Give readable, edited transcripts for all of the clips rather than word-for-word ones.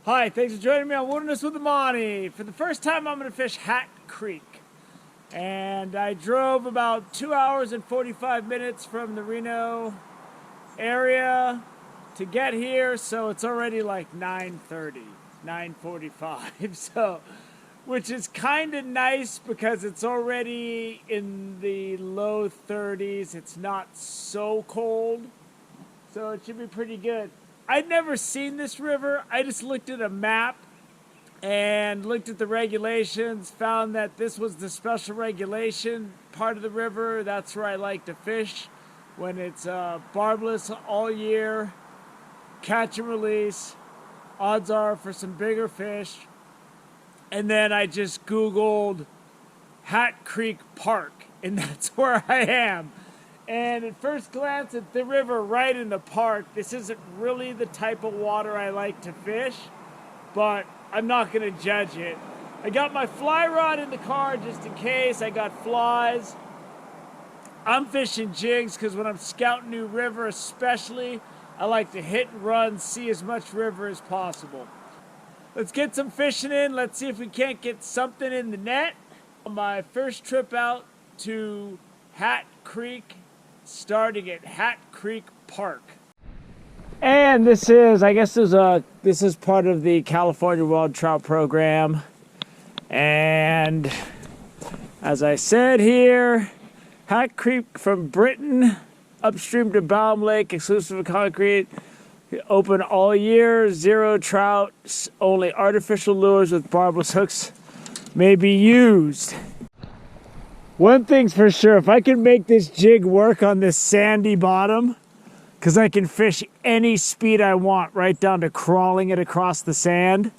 Hi, thanks for joining me on Wilderness with Amani. For the first time, I'm going to fish Hat Creek. And I drove about 2 hours and 45 minutes from the Reno area to get here, so it's already like 9:30, 9:45. So, which is kind of nice because it's already in the low 30s. It's not so cold, so it should be pretty good. I'd never seen this river. I just looked at a map and looked at the regulations, found that this was the special regulation part of the river. That's where I like to fish when it's barbless all year, catch and release. Odds are for some bigger fish. And then I just Googled Hat Creek Park, and that's where I am. And at first glance at the river right in the park, this isn't really the type of water I like to fish, but I'm not going to judge it. I got my fly rod in the car just in case. I got flies. I'm fishing jigs because when I'm scouting new river especially, I like to hit and run, see as much river as possible. Let's get some fishing in. Let's see if we can't get something in the net. On my first trip out to Hat Creek, starting at Hat Creek Park. And this is, I guess this is part of the California Wild Trout program. And as I said here, Hat Creek from Britain, upstream to Baum Lake, exclusive of concrete, open all year, zero trout, only artificial lures with barbless hooks may be used. One thing's for sure, if I can make this jig work on this sandy bottom, because I can fish any speed I want, right down to crawling it across the sand,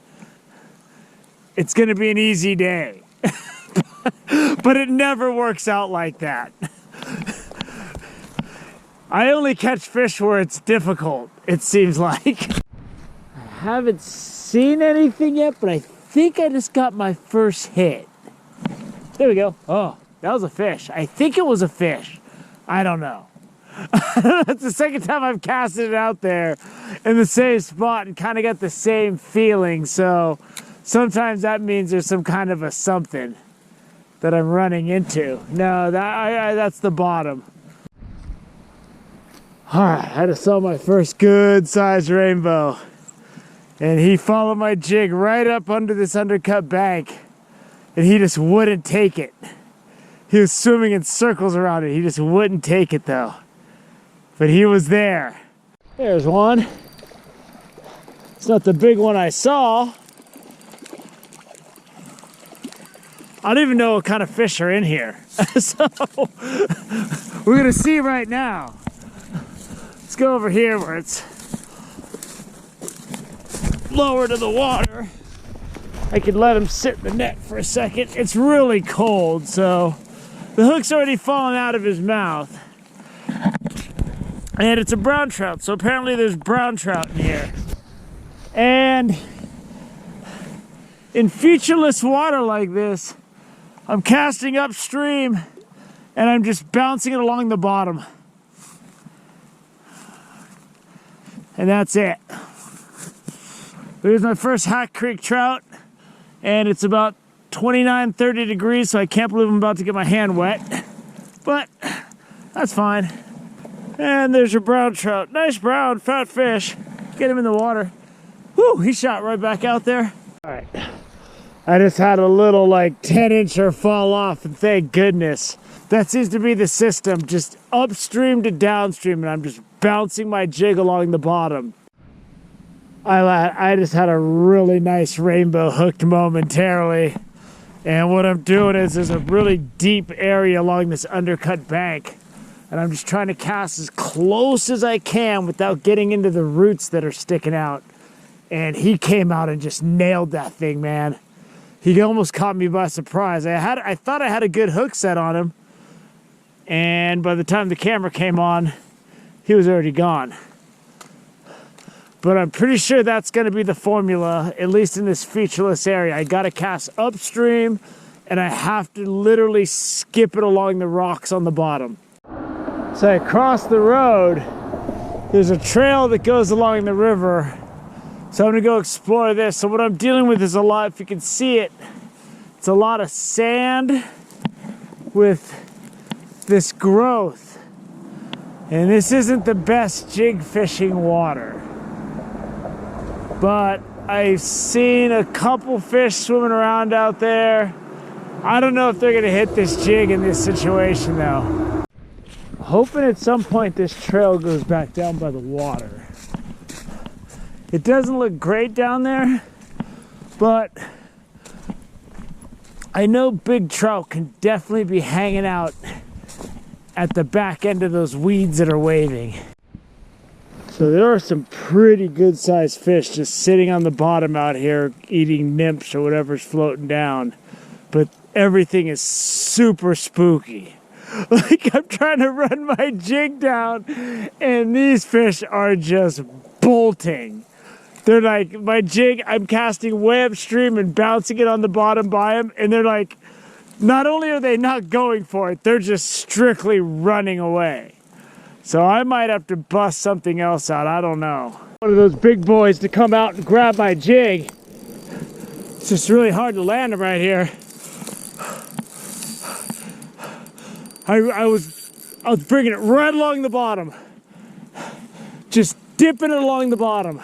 it's going to be an easy day. But it never works out like that. I only catch fish where it's difficult, it seems like. I haven't seen anything yet, but I think I just got my first hit. There we go. Oh. That was a fish. I think it was a fish. I don't know. That's the second time I've casted it out there in the same spot and kind of got the same feeling. So sometimes that means there's some kind of a something that I'm running into. No, that's the bottom. All right, I just saw my first good sized rainbow. And he followed my jig right up under this undercut bank. And he just wouldn't take it. He was swimming in circles around it. He just wouldn't take it though. But he was there. There's one. It's not the big one I saw. I don't even know what kind of fish are in here. So we're gonna see right now. Let's go over here where it's lower to the water. I could let him sit in the net for a second. It's really cold, so the hook's already fallen out of his mouth. And it's a brown trout, so apparently there's brown trout in here. And in featureless water like this, I'm casting upstream and I'm just bouncing it along the bottom. And that's it. There's my first Hat Creek trout, and it's about 29, 30 degrees, so I can't believe I'm about to get my hand wet. But that's fine. And there's your brown trout. Nice brown, fat fish. Get him in the water. Whew, he shot right back out there. All right. I just had a little like 10-incher fall off, and thank goodness. That seems to be the system, just upstream to downstream, and I'm just bouncing my jig along the bottom. I just had a really nice rainbow hooked momentarily. And what I'm doing is there's a really deep area along this undercut bank. And I'm just trying to cast as close as I can without getting into the roots that are sticking out. And he came out and just nailed that thing, man. He almost caught me by surprise. I thought I had a good hook set on him. And by the time the camera came on, he was already gone. But I'm pretty sure that's going to be the formula, at least in this featureless area. I got to cast upstream, and I have to literally skip it along the rocks on the bottom. So I cross the road. There's a trail that goes along the river So I'm gonna go explore this. So what I'm dealing with is a lot, if you can see it, it's a lot of sand with this growth. And this isn't the best jig fishing water. But I've seen a couple fish swimming around out there. I don't know if they're gonna hit this jig in this situation though. Hoping at some point this trail goes back down by the water. It doesn't look great down there, but I know big trout can definitely be hanging out at the back end of those weeds that are waving. So there are some pretty good sized fish just sitting on the bottom out here eating nymphs or whatever's floating down. But everything is super spooky. Like I'm trying to run my jig down and these fish are just bolting. They're like, my jig, I'm casting way upstream and bouncing it on the bottom by them. And they're like, not only are they not going for it, they're just strictly running away. So I might have to bust something else out. I don't know. One of those big boys to come out and grab my jig. It's just really hard to land them right here. I was bringing it right along the bottom. Just dipping it along the bottom.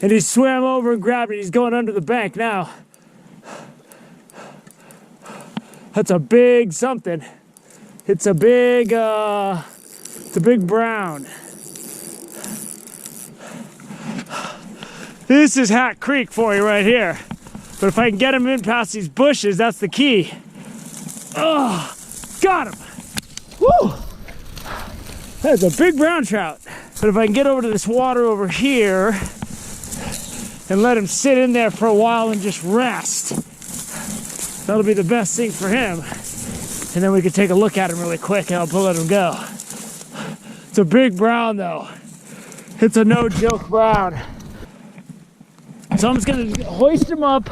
And he swam over and grabbed it. He's going under the bank now. That's a big something. It's a big brown. This is Hat Creek for you right here. But if I can get him in past these bushes, that's the key. Oh, got him. Woo! That's a big brown trout. But if I can get over to this water over here and let him sit in there for a while and just rest, that'll be the best thing for him. And then we can take a look at him really quick and I'll let him go. It's a big brown though. It's a no joke brown. So I'm just gonna hoist him up,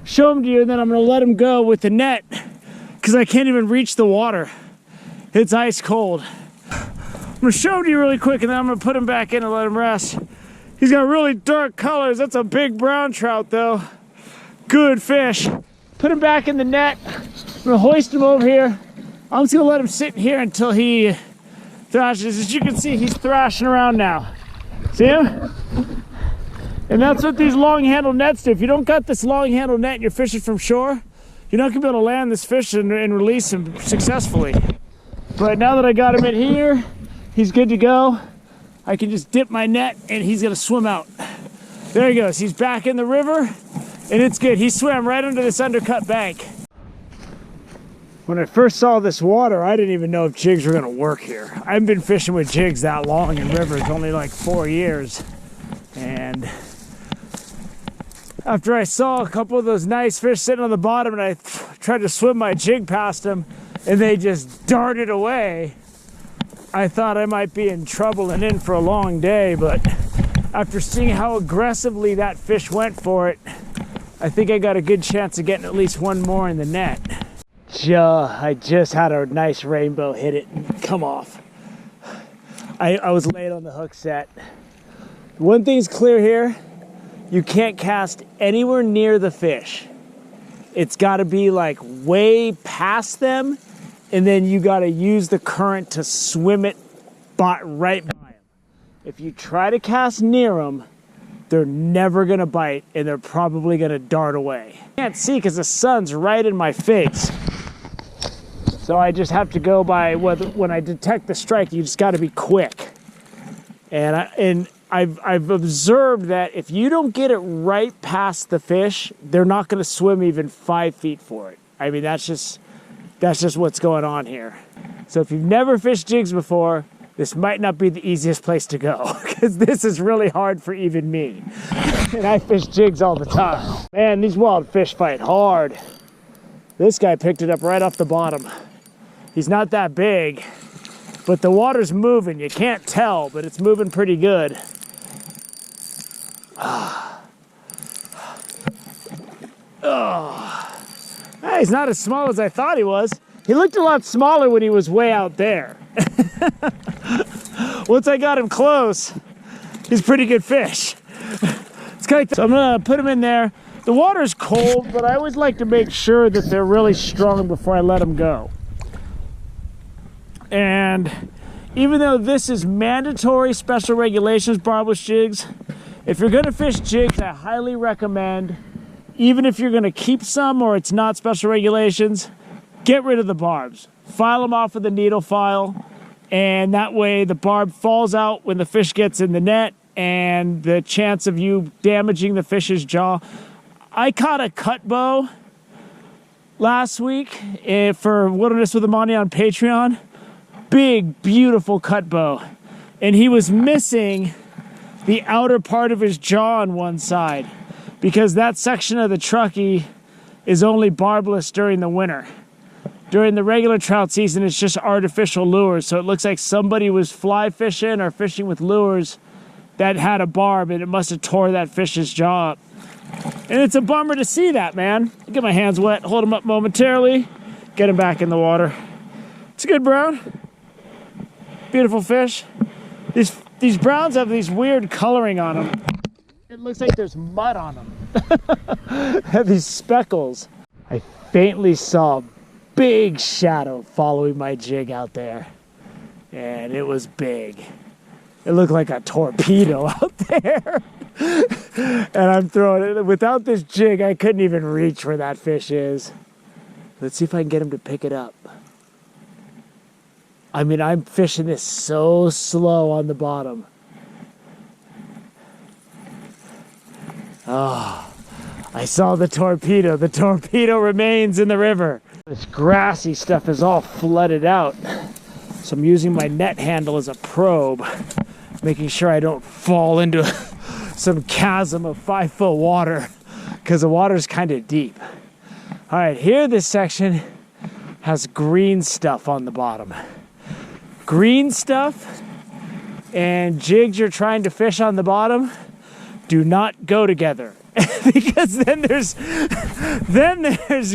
show him to you, and then I'm gonna let him go with the net because I can't even reach the water. It's ice cold. I'm gonna show him to you really quick and then I'm gonna put him back in and let him rest. He's got really dark colors. That's a big brown trout though. Good fish. Put him back in the net. I'm gonna hoist him over here. I'm just gonna let him sit here until he thrashes. As you can see, he's thrashing around now. See him? And that's what these long handle nets do. If you don't got this long handle net and you're fishing from shore, you're not gonna be able to land this fish and release him successfully. But now that I got him in here, he's good to go. I can just dip my net and he's gonna swim out. There he goes. He's back in the river and it's good. He swam right under this undercut bank. When I first saw this water, I didn't even know if jigs were gonna work here. I haven't been fishing with jigs that long in rivers, only like 4 years. And after I saw a couple of those nice fish sitting on the bottom and I tried to swim my jig past them and they just darted away, I thought I might be in trouble and in for a long day. But after seeing how aggressively that fish went for it, I think I got a good chance of getting at least one more in the net. I just had a nice rainbow hit it and come off. I was late on the hook set. One thing's clear here, you can't cast anywhere near the fish. It's gotta be like way past them, and then you gotta use the current to swim it right by them. If you try to cast near them, they're never gonna bite and they're probably gonna dart away. I can't see because the sun's right in my face. So I just have to go by when I detect the strike, you just gotta be quick. And I've observed that if you don't get it right past the fish, they're not gonna swim even 5 feet for it. I mean, that's just what's going on here. So if you've never fished jigs before, this might not be the easiest place to go because this is really hard for even me. And I fish jigs all the time. Man, these wild fish fight hard. This guy picked it up right off the bottom. He's not that big, but the water's moving. You can't tell, but it's moving pretty good. Hey, he's not as small as I thought he was. He looked a lot smaller when he was way out there. Once I got him close, he's a pretty good fish. It's kind of, so I'm gonna put him in there. The water's cold, but I always like to make sure that they're really strong before I let them go. And even though this is mandatory special regulations barbless jigs, if you're gonna fish jigs, I highly recommend, even if you're gonna keep some or it's not special regulations, get rid of the barbs. File them off with a needle file, and that way the barb falls out when the fish gets in the net, and the chance of you damaging the fish's jaw. I caught a cut bow last week for Wilderness with the Monty on Patreon. Big, beautiful cut bow. And he was missing the outer part of his jaw on one side because that section of the truckee is only barbless during the winter. During the regular trout season, it's just artificial lures. So it looks like somebody was fly fishing or fishing with lures that had a barb, and it must have tore that fish's jaw up. And it's a bummer to see that, man. Get my hands wet, hold them up momentarily, get him back in the water. It's a good brown. Beautiful fish. These browns have these weird coloring on them. It looks like there's mud on them. Have these speckles. I faintly saw a big shadow following my jig out there. And it was big. It looked like a torpedo out there. And I'm throwing it. Without this jig, I couldn't even reach where that fish is. Let's see if I can get him to pick it up. I mean, I'm fishing this so slow on the bottom. Oh, I saw the torpedo. The torpedo remains in the river. This grassy stuff is all flooded out. So I'm using my net handle as a probe, making sure I don't fall into some chasm of 5-foot water because the water's kind of deep. All right, here this section has green stuff on the bottom. Green stuff and jigs you're trying to fish on the bottom do not go together because then there's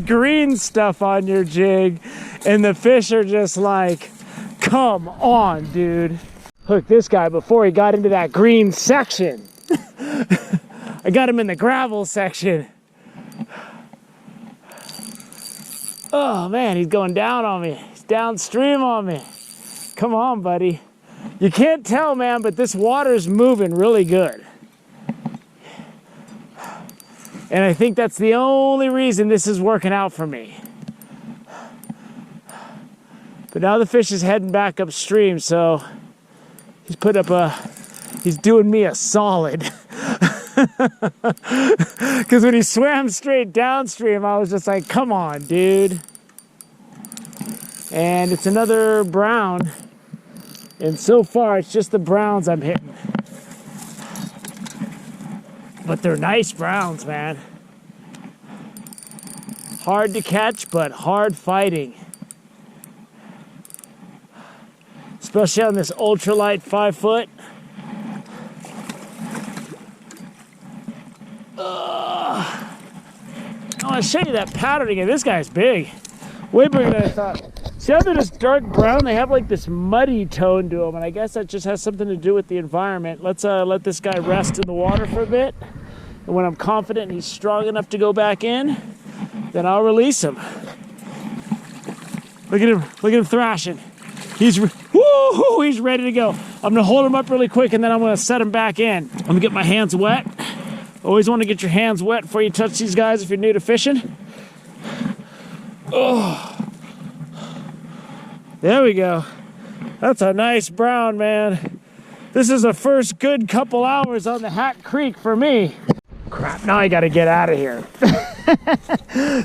green stuff on your jig and the fish are just like, come on, dude. Hook this guy before he got into that green section. I got him in the gravel section. Oh man, he's going down on me. He's downstream on me. Come on, buddy. You can't tell, man, but this water's moving really good. And I think that's the only reason this is working out for me. But now the fish is heading back upstream, so he's doing me a solid. Because when he swam straight downstream, I was just like, come on, dude. And it's another brown. And so far, it's just the browns I'm hitting. But they're nice browns, man. Hard to catch, but hard fighting. Especially on this ultralight 5-foot. I want to show you that pattern again. This guy's big. Way bigger than I thought. See how they're just dark brown? They have like this muddy tone to them, and I guess that just has something to do with the environment. Let's let this guy rest in the water for a bit. And when I'm confident he's strong enough to go back in, then I'll release him. Look at him thrashing. He's ready to go. I'm gonna hold him up really quick and then I'm gonna set him back in. I'm gonna get my hands wet. Always want to get your hands wet before you touch these guys if you're new to fishing. Oh. There we go. That's a nice brown, man. This is the first good couple hours on the Hat Creek for me. Crap, now I gotta get out of here.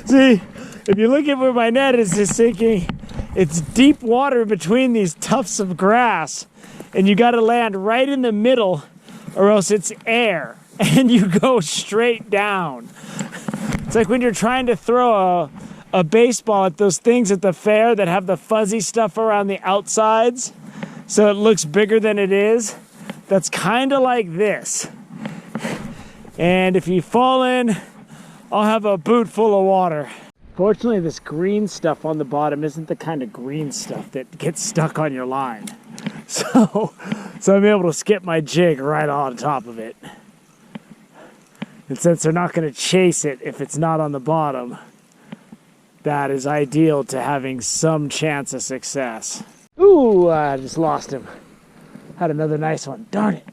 See, if you look at where my net is just sinking, it's deep water between these tufts of grass, and you gotta land right in the middle or else it's air, and you go straight down. It's like when you're trying to throw a baseball at those things at the fair that have the fuzzy stuff around the outsides so it looks bigger than it is. That's kind of like this. And if you fall in, I'll have a boot full of water. Fortunately, this green stuff on the bottom isn't the kind of green stuff that gets stuck on your line. So I'm able to skip my jig right on top of it. And since they're not going to chase it if it's not on the bottom, that is ideal to having some chance of success. Ooh, I just lost him. Had another nice one. Darn it.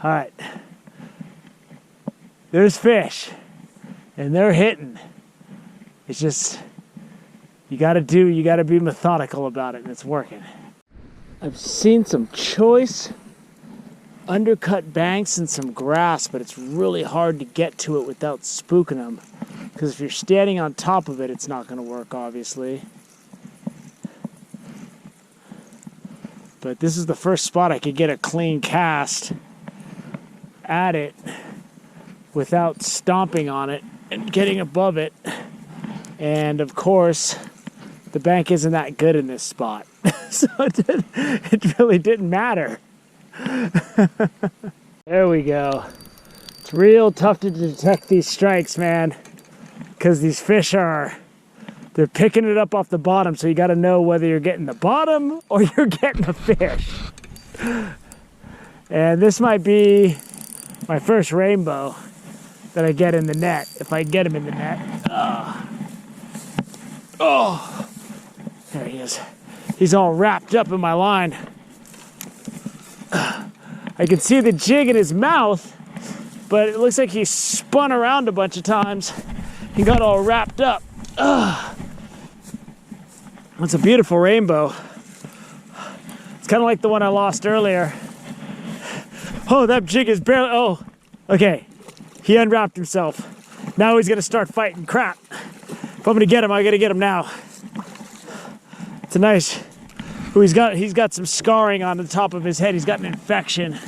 All right. There's fish, and they're hitting. It's just, you gotta be methodical about it, and it's working. I've seen some choice undercut banks and some grass, but it's really hard to get to it without spooking them. Because if you're standing on top of it, it's not gonna work, obviously. But this is the first spot I could get a clean cast at it without stomping on it and getting above it. And of course, the bank isn't that good in this spot. So it really didn't matter. There we go. It's real tough to detect these strikes, man, because these fish they're picking it up off the bottom, so you got to know whether you're getting the bottom or you're getting the fish. And this might be my first rainbow that I get in the net, if I get him in the net. Oh, there he is. He's all wrapped up in my line. I can see the jig in his mouth, but it looks like he spun around a bunch of times. He got all wrapped up. It's a beautiful rainbow. It's kind of like the one I lost earlier. Oh, that jig is barely, oh, okay. He unwrapped himself. Now he's gonna start fighting crap. If I'm gonna get him, I gotta get him now. It's a nice, oh, he's got some scarring on the top of his head. He's got an infection.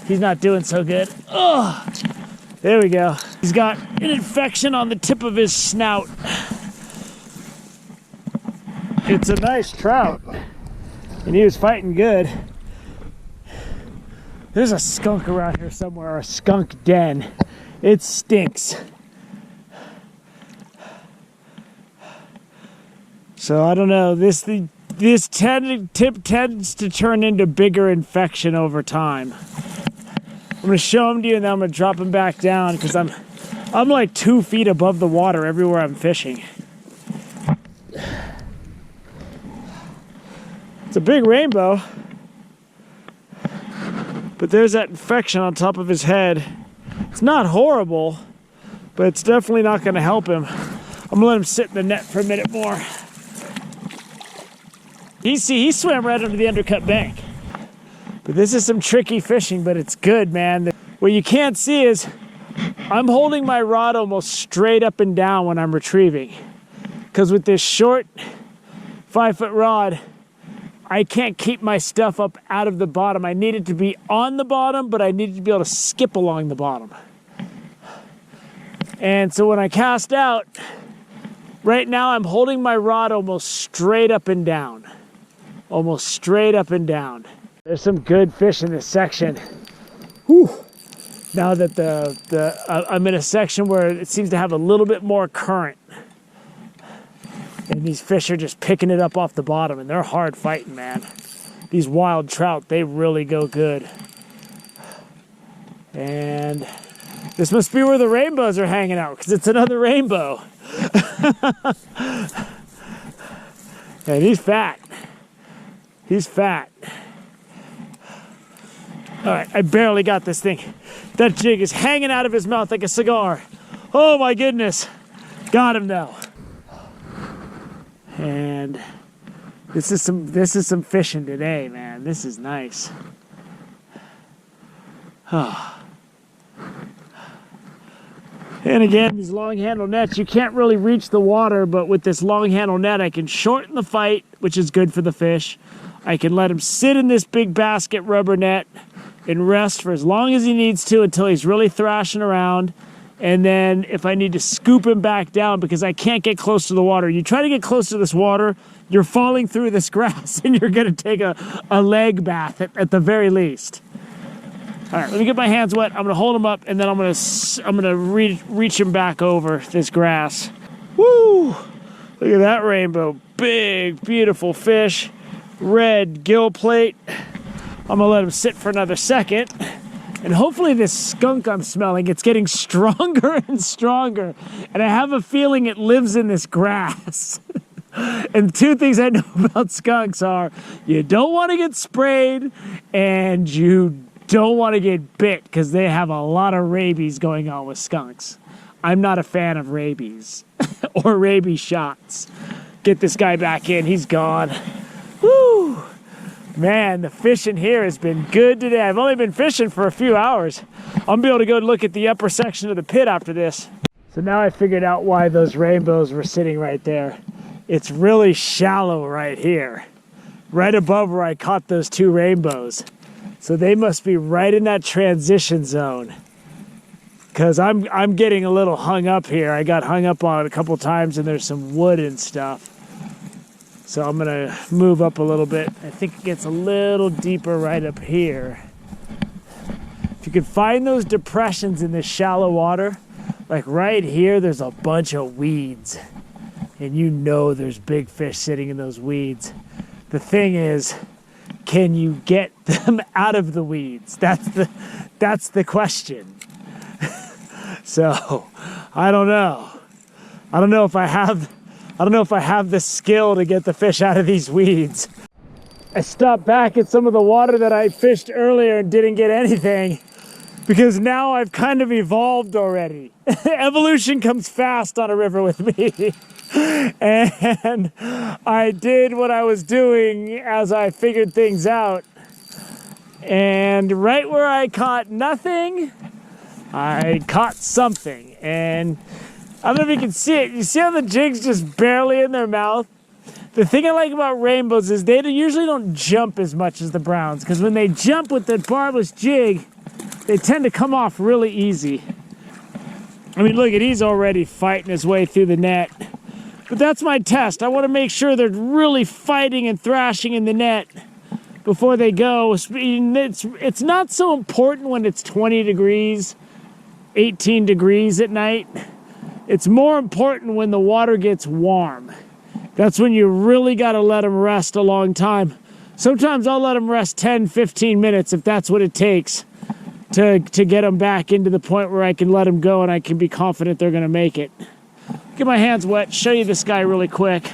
He's not doing so good. Oh, there we go. He's got an infection on the tip of his snout. It's a nice trout, and he was fighting good. There's a skunk around here somewhere, a skunk den. It stinks. So I don't know, this tip tends to turn into bigger infection over time. I'm gonna show him to you, and then I'm gonna drop him back down, because I'm like 2 feet above the water everywhere I'm fishing. It's a big rainbow, but there's that infection on top of his head. It's not horrible, but it's definitely not going to help him. I'm going to let him sit in the net for a minute more. He swam right under the undercut bank. But this is some tricky fishing, but it's good, man. What you can't see is I'm holding my rod almost straight up and down when I'm retrieving. Because with this short 5-foot rod, I can't keep my stuff up out of the bottom. I need it to be on the bottom, but I need it to be able to skip along the bottom. And so when I cast out, right now I'm holding my rod almost straight up and down. Almost straight up and down. There's some good fish in this section. Whew. Now that I'm in a section where it seems to have a little bit more current. And these fish are just picking it up off the bottom, and they're hard fighting, man. These wild trout, they really go good. And this must be where the rainbows are hanging out, because it's another rainbow. And he's fat. He's fat. All right, I barely got this thing. That jig is hanging out of his mouth like a cigar. Oh my goodness. Got him though. And this is some fishing today, man. This is nice. Oh. And again, these long handle nets, you can't really reach the water, but with this long handle net, I can shorten the fight, which is good for the fish. I can let him sit in this big basket rubber net and rest for as long as he needs to until he's really thrashing around. And then if I need to scoop him back down because I can't get close to the water. You try to get close to this water, you're falling through this grass and you're gonna take a leg bath at the very least. All right, let me get my hands wet. I'm gonna hold him up and then I'm gonna reach him back over this grass. Woo! Look at that rainbow. Big, beautiful fish. Red gill plate. I'm gonna let him sit for another second. And hopefully this skunk I'm smelling, it's getting stronger and stronger. And I have a feeling it lives in this grass. And two things I know about skunks are you don't want to get sprayed and you don't want to get bit because they have a lot of rabies going on with skunks. I'm not a fan of rabies or rabies shots. Get this guy back in. He's gone. Woo! Man, the fishing here has been good today. I've only been fishing for a few hours. I'm gonna be able to go look at the upper section of the pit after this. So now I figured out why those rainbows were sitting right there. It's really shallow right here, right above where I caught those two rainbows. So they must be right in that transition zone. Because I'm getting a little hung up here. I got hung up on it a couple times and there's some wood and stuff. So I'm gonna move up a little bit. I think it gets a little deeper right up here. If you can find those depressions in this shallow water, like right here, there's a bunch of weeds. And you know there's big fish sitting in those weeds. The thing is, can you get them out of the weeds? That's the question. So, I don't know. I don't know if I have the skill to get the fish out of these weeds. I stopped back at some of the water that I fished earlier and didn't get anything because now I've kind of evolved already. Evolution comes fast on a river with me. And I did what I was doing as I figured things out. And right where I caught nothing, I caught something. And I don't know if you can see it. You see how the jig's just barely in their mouth? The thing I like about rainbows is they usually don't jump as much as the browns, because when they jump with the barbless jig, they tend to come off really easy. I mean, look at, he's already fighting his way through the net. But that's my test. I want to make sure they're really fighting and thrashing in the net before they go. It's not so important when it's 20 degrees, 18 degrees at night. It's more important when the water gets warm. That's when you really got to let them rest a long time. Sometimes I'll let them rest 10, 15 minutes if that's what it takes to get them back into the point where I can let them go and I can be confident they're going to make it. Get my hands wet, show you this guy really quick,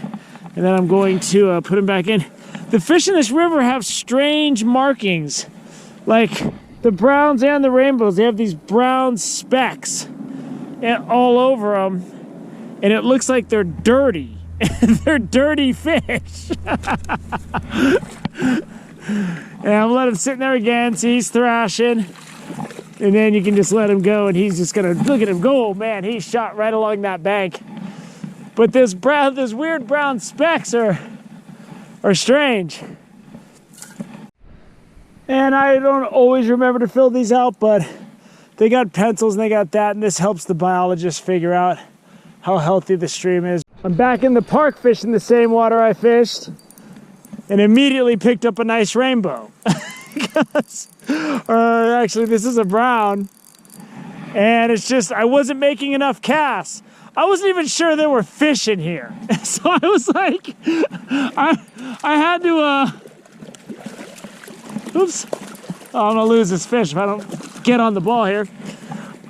and then I'm going to put him back in. The fish in this river have strange markings. Like the browns and the rainbows, they have these brown specks all over them, and it looks like they're dirty. They're dirty fish. And I'll let him sit there again. See, he's thrashing. And then you can just let him go, and he's just gonna look at him go. Oh man, he shot right along that bank. But this weird brown specks are strange. And I don't always remember to fill these out, but they got pencils and they got that, and this helps the biologists figure out how healthy the stream is. I'm back in the park fishing the same water I fished, and immediately picked up a nice rainbow. Actually, this is a brown, and it's just I wasn't making enough casts. I wasn't even sure there were fish in here, so I was like, I had to. Oops! Oh, I'm gonna lose this fish if I don't get on the ball here.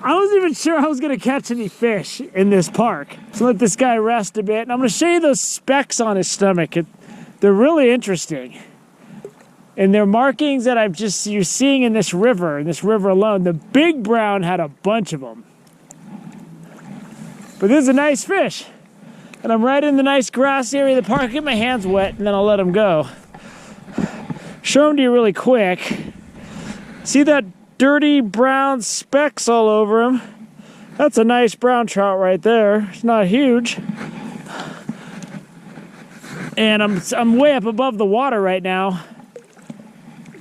I wasn't even sure I was gonna catch any fish in this park, so let this guy rest a bit. And I'm gonna show you those specks on his stomach. They're really interesting. And they're markings that you're seeing in this river alone. The big brown had a bunch of them. But this is a nice fish. And I'm right in the nice grass area of the park. Get my hands wet, and then I'll let them go. Show them to you really quick. See that dirty brown specks all over him? That's a nice brown trout right there. It's not huge. And I'm way up above the water right now.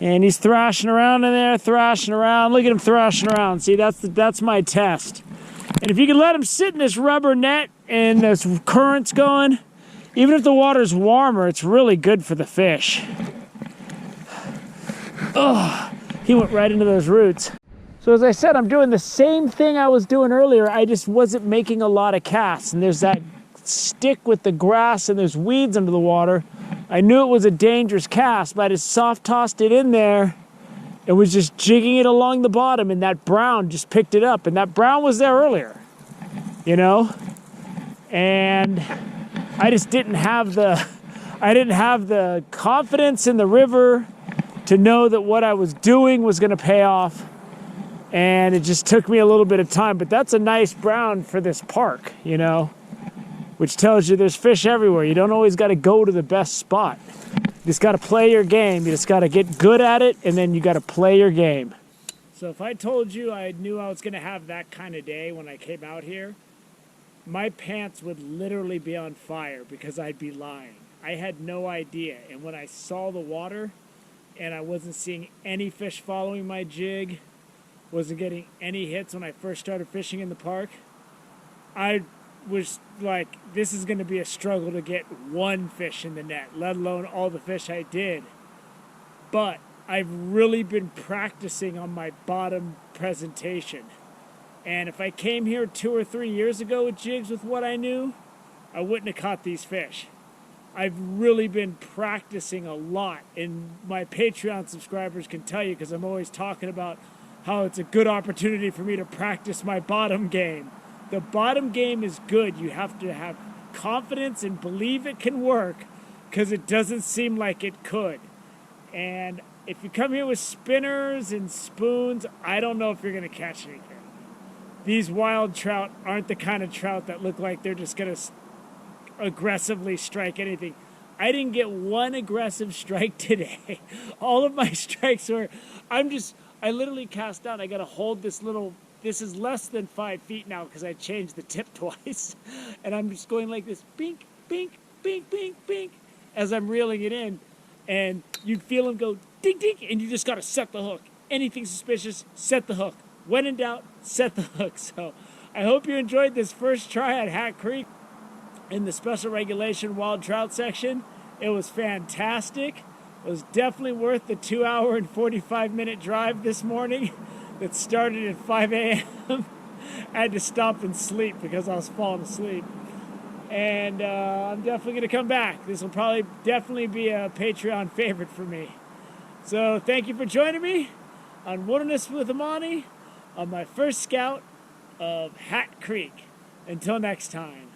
And he's thrashing around in there, thrashing around. Look at him thrashing around. See, that's my test. And if you can let him sit in this rubber net and there's currents going, even if the water's warmer, it's really good for the fish. Oh, he went right into those roots. So as I said, I'm doing the same thing I was doing earlier. I just wasn't making a lot of casts. And there's that stick with the grass and there's weeds under the water. I knew it was a dangerous cast, but I just soft tossed it in there It was just jigging it along the bottom, and that brown just picked it up. And that brown was there earlier, you know? And I just didn't have the confidence in the river to know that what I was doing was going to pay off. And it just took me a little bit of time. But that's a nice brown for this park, you know, which tells you there's fish everywhere. You don't always got to go to the best spot. You just got to play your game. You just got to get good at it, and then you got to play your game. So if I told you I knew I was going to have that kind of day when I came out here, my pants would literally be on fire because I'd be lying. I had no idea. And when I saw the water and I wasn't seeing any fish following my jig, wasn't getting any hits when I first started fishing in the park, I was like, this is going to be a struggle to get one fish in the net, let alone all the fish I did. But I've really been practicing on my bottom presentation. And if I came here 2 or 3 years ago with jigs with what I knew, I wouldn't have caught these fish. I've really been practicing a lot, and my Patreon subscribers can tell you because I'm always talking about how it's a good opportunity for me to practice my bottom game. The bottom game is good. You have to have confidence and believe it can work because it doesn't seem like it could. And if you come here with spinners and spoons, I don't know if you're going to catch anything. These wild trout aren't the kind of trout that look like they're just going to aggressively strike anything. I didn't get one aggressive strike today. All of my strikes were, I literally cast down. I got to hold this is less than 5 feet now because I changed the tip twice. And I'm just going like this, bink, bink, bink, bink, bink, as I'm reeling it in. And you feel them go ding, ding, and you just got to set the hook. Anything suspicious, set the hook. When in doubt, set the hook. So I hope you enjoyed this first try at Hat Creek in the special regulation wild trout section. It was fantastic. It was definitely worth the 2 hour and 45-minute drive this morning that started at 5 a.m. I had to stop and sleep because I was falling asleep. And I'm definitely going to come back. This will probably definitely be a Patreon favorite for me. So thank you for joining me on Wilderness with Amani on my first scout of Hat Creek. Until next time.